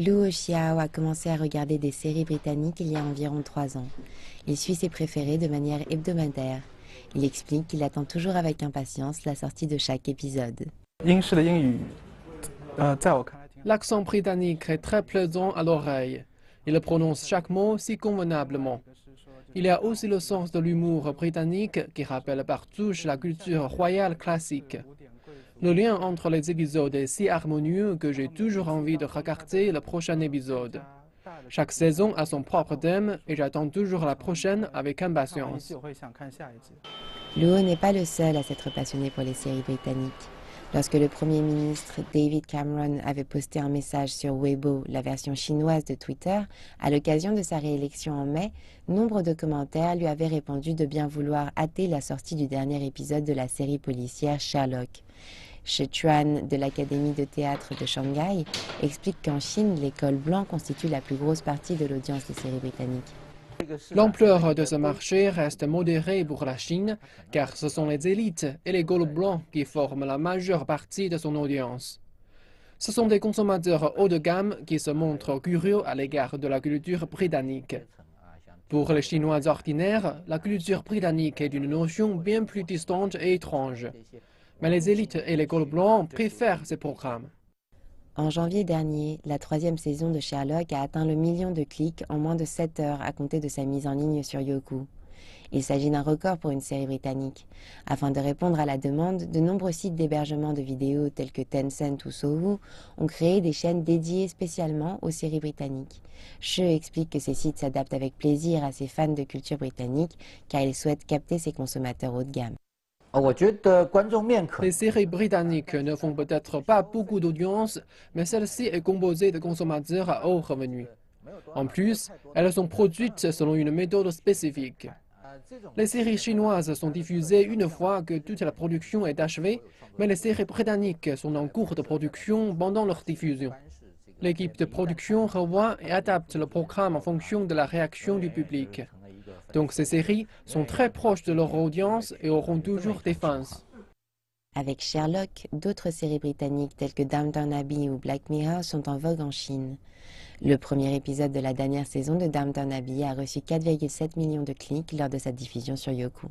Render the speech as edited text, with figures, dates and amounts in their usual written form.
Luo Xiao a commencé à regarder des séries britanniques il y a environ 3 ans. Il suit ses préférés de manière hebdomadaire. Il explique qu'il attend toujours avec impatience la sortie de chaque épisode. L'accent britannique est très plaisant à l'oreille. Il prononce chaque mot si convenablement. Il y a aussi le sens de l'humour britannique qui rappelle par touche la culture royale classique. Le lien entre les épisodes est si harmonieux que j'ai toujours envie de regarder le prochain épisode. Chaque saison a son propre thème et j'attends toujours la prochaine avec impatience. Luo n'est pas le seul à s'être passionné pour les séries britanniques. Lorsque le Premier ministre David Cameron avait posté un message sur Weibo, la version chinoise de Twitter, à l'occasion de sa réélection en mai, nombre de commentaires lui avaient répondu de bien vouloir hâter la sortie du dernier épisode de la série policière Sherlock. Shi Chuan de l'Académie de théâtre de Shanghai explique qu'en Chine, l'école blanc constitue la plus grosse partie de l'audience des séries britanniques. L'ampleur de ce marché reste modérée pour la Chine, car ce sont les élites et les Gaules blancs qui forment la majeure partie de son audience. Ce sont des consommateurs haut de gamme qui se montrent curieux à l'égard de la culture britannique. Pour les Chinois ordinaires, la culture britannique est une notion bien plus distante et étrange. Mais les élites et les Gaules blancs préfèrent ces programmes. En janvier dernier, la 3e saison de Sherlock a atteint le million de clics en moins de 7 heures à compter de sa mise en ligne sur Youku. Il s'agit d'un record pour une série britannique. Afin de répondre à la demande, de nombreux sites d'hébergement de vidéos tels que Tencent ou Sohu ont créé des chaînes dédiées spécialement aux séries britanniques. She explique que ces sites s'adaptent avec plaisir à ses fans de culture britannique car ils souhaitent capter ses consommateurs haut de gamme. Les séries britanniques ne font peut-être pas beaucoup d'audience, mais celle-ci est composée de consommateurs à haut revenu. En plus, elles sont produites selon une méthode spécifique. Les séries chinoises sont diffusées une fois que toute la production est achevée, mais les séries britanniques sont en cours de production pendant leur diffusion. L'équipe de production revoit et adapte le programme en fonction de la réaction du public. Donc ces séries sont très proches de leur audience et auront toujours des fans. Avec Sherlock, d'autres séries britanniques telles que Downton Abbey ou Black Mirror sont en vogue en Chine. Le premier épisode de la dernière saison de Downton Abbey a reçu 4,7 millions de clics lors de sa diffusion sur Youku.